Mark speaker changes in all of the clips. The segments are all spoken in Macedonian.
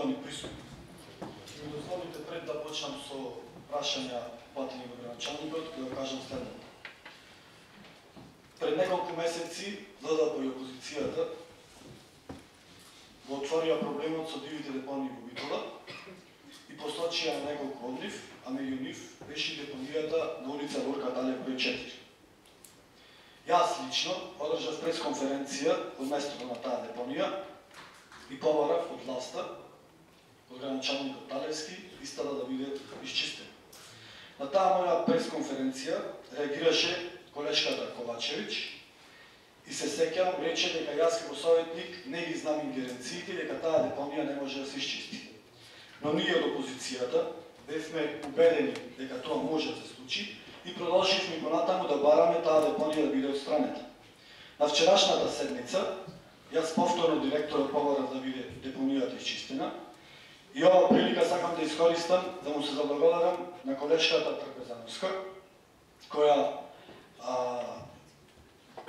Speaker 1: почитувани присутни. Ми дозволите пред да почнам со прашања упатени во граначалникот, да кажам следното. Пред неколку месеци ЛДП и опозицијата го отворија проблемот со дивите депонии во Битола и посочија неколку од нив, а меѓу нив беше депонијата на улица Горка Далев број 4. Јас лично одржав пресконференција од местото на таа депонија и побарав од власта, од граначалникот Талевски, истата да биде исчистена. На таа моја пресконференција реагираше колешката Ковачевич и се сеќавам, рече дека јас како советник не ги знам ингеренциите дека таа депонија не може да се исчисти. Но ние од опозицијата бевме убедени дека тоа може да се случи и продолживме понатаму да бараме таа депонија да биде отстранета. На вчерашната седница јас повторно директорот побарав да биде депонијата исчистена и ова прилика сакам да искористам да му се заблагодарам на колешката Трпезановска, која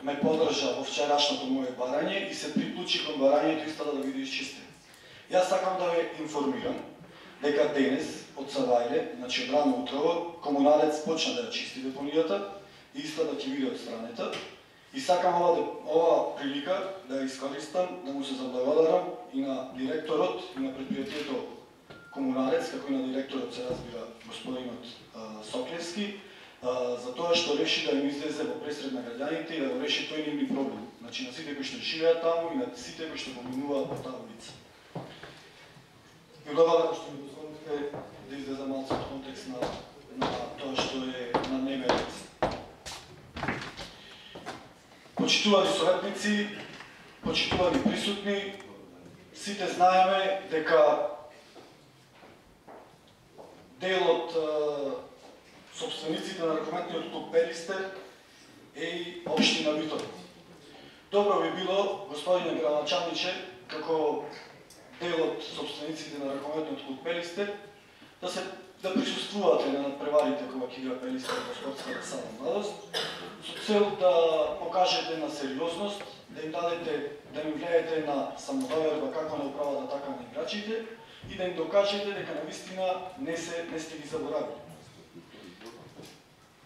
Speaker 1: ме поддржа во вчерашното моје барање и се приклучи кон барањето истата да биде исчистена. Јас сакам да ве информирам дека денес од Савајле, значи од рано утрово, комуналец почна да ја чисти депонијата и истата ќе биде отстранета. И сакам ова прилика да ја искористам да му се заблагодарам и на директорот и на предпријатието комуналец, како и на директорот се разбира господинот Соклевски, за тоа што реши да им излезе во пресред на граѓаните и да го реши тој нивни проблем. Значи на сите кои што живеат таму и на сите кои што поминуваат по таа улица. И благодарам што ми дозволите да излезам малку од контекст на тоа што е на дневен ред. Почитувани советници, почитувани присутни, сите знаеме дека дел од собствениците на ракометниот клуб Пелистер е и општина Битола. Добро би било, господине граначалниче, како дел од собствениците на ракометниот клуб Пелистер, да присуствувате на надпреварите кога ќе игра Пелистер во спортската сала Младост, со цел да покажете на сериозност, да им дадете, да им влијаете на самодоверба како на управата, така на играчите и да им докажете дека навистина не сте ги заборавили.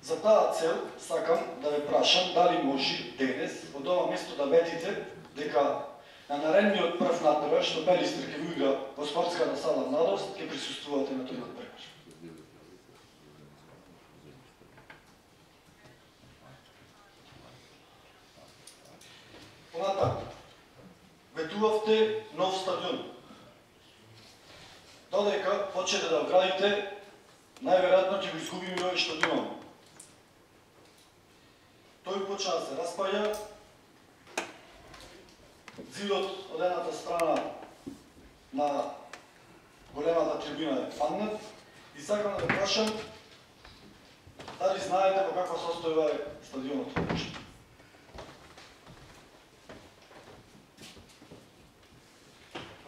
Speaker 1: За таа цел сакам да ве прашам дали може денес од ова место да ветите дека на наредниот прв надпревар што Пелистер ќе го игра во спортската сала Младост ќе присуствувате на тој надпревар. Понатаму, ветувавте нов стадион. Додека почнете да градите, најверојатно ќе го изгубиме овој што имаме. Тој почна да се распаја, зидот од едната страна на големата трибина е фаннат и сакам да ве прашам дали знаете во каква состојба е стадионот во Бошки.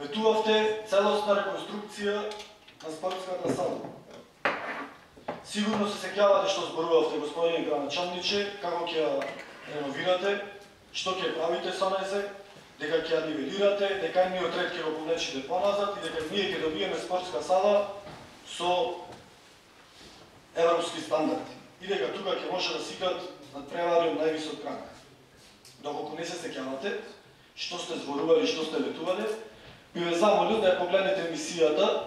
Speaker 1: Ветувавте целосна реконструкција на спортската сала. Сигурно се сеќавате што зборувавте, господине граначалниче, како ќе ја реновирате, што ќе правите со незе, дека ќе ја нивелирате, дека едниот ред ќе го повлечите поназад и дека ние ќе добиеме спортска сала со европски стандарди. И дека тука ќе може да се играат надпревари од највисок ранг. Доколку не се сеќавате, што сте зборували, што сте ветувале, би ве замолил да ја погледнете емисијата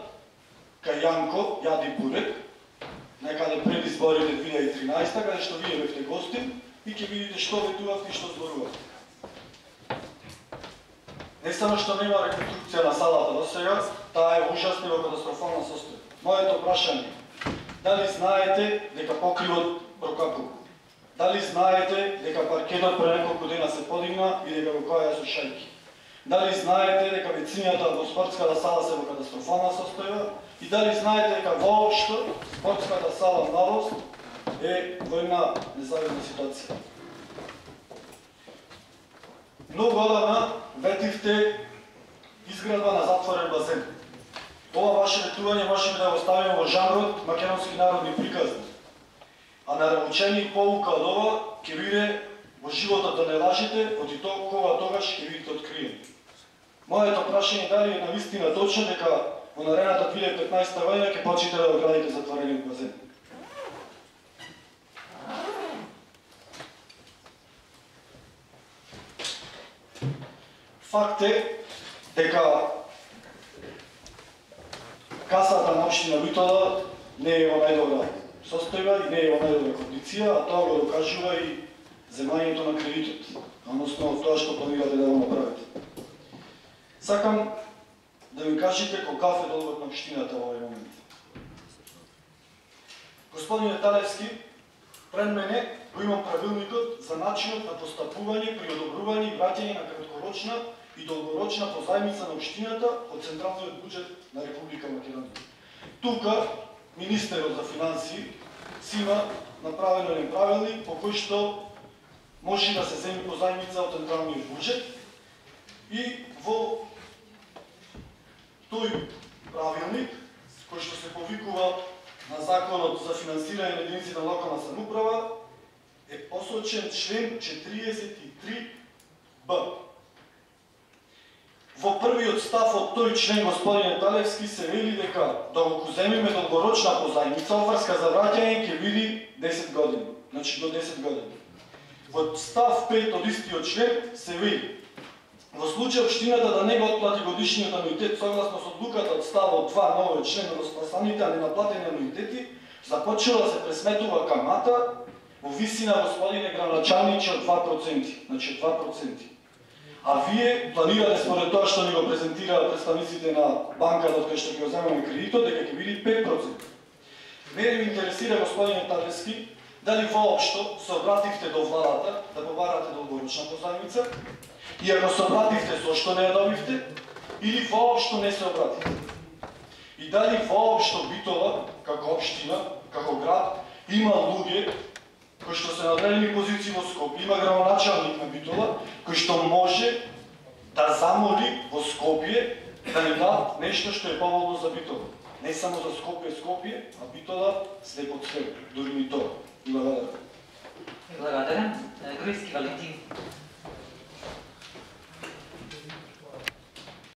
Speaker 1: кај Јанко Јади Бурек, некаде пред изборите 2013, каде што вие бевте гости и ќе видите што ветувавте и што зборувавте. Не само што нема реконструкција на салата до сега, таа е ужасна и во катастрофална состојба. Моето прашање е, дали знаете дека покривот прокапува? Дали знаете дека паркетот пред неколку дена се подигна и дека го каја со шајки? Дали знаете дека вецињата во спортската сала се во катастрофална состојба? И дали знаете дека воопшто спортската сала Младост е во една незавидна ситуација? Многу одавна ветивте изградба на затворен базен. Ова ваше ветување можеме да го ставиме во жанрот македонски народни приказни. А на научени поука од ова ќе биде во животот да не лажите, оти кога тогаш ќе бидете откриени. Моето прашање е дали е навистина точно дека во наредната 2015 година ќе почнете да градите затворени базени. Факт е дека касата на општина Битола не е во најдобра состојба и не е во најдобра кондиција, а тоа го докажува и земањето на кредитот, односно тоа што планирате да го направите. Сакам да ми кажете колкав е долгот на општината во овој момент. Господин Талевски, пред мене го имам правилникот за начинот на постапување при одобрување и враќање на краткорочна и долгорочна позајмица на општината од централниот буџет на Република Македонија. Тука министерот за финансии си има направено еден правилник по кој што може да се земе позајмица од централниот буџет и во тој правилник кој што се повикува на Законот за финансирање на единици на локална самоуправа е посочен член 43б. Во првиот став од тој член, господин Талевски, се вели дека доколку земиме долгорочна позајмица, офрска за враќање ќе биде 10 години, значи до 10 години. Во став 5 од истиот член се вели: во случај општината да не го отплати годишниот ануитет согласно со одлуката од ставот 2 на овој член од распасаните ненаплатени ануитети, започнува да се пресметува камата во висина, господине градоначалниче, од 2%, значи 2%. А вие планирате според тоа што ни го презентираа представниците на банката од која што ќе го земаме кредитот, дека ќе биде 5%. Мене ми интересира, господине Талевски, дали воопшто се обративте до владата да побарате долгорочна позајмица, и ако се обративте, зошто не ја добивте, или воопшто не се обративте? И дали воопшто Битола, како општина, како град, има луѓе кои што се на одредени позиции во Скопје, има градоначалник на Битола, кој што може да замоли во Скопје да ни дадат нешто што е поволно за Битола. Не само за Скопје, а Битола след под след, дури ни тоа. Благодарам.
Speaker 2: Благодарам. Груевски Валентин.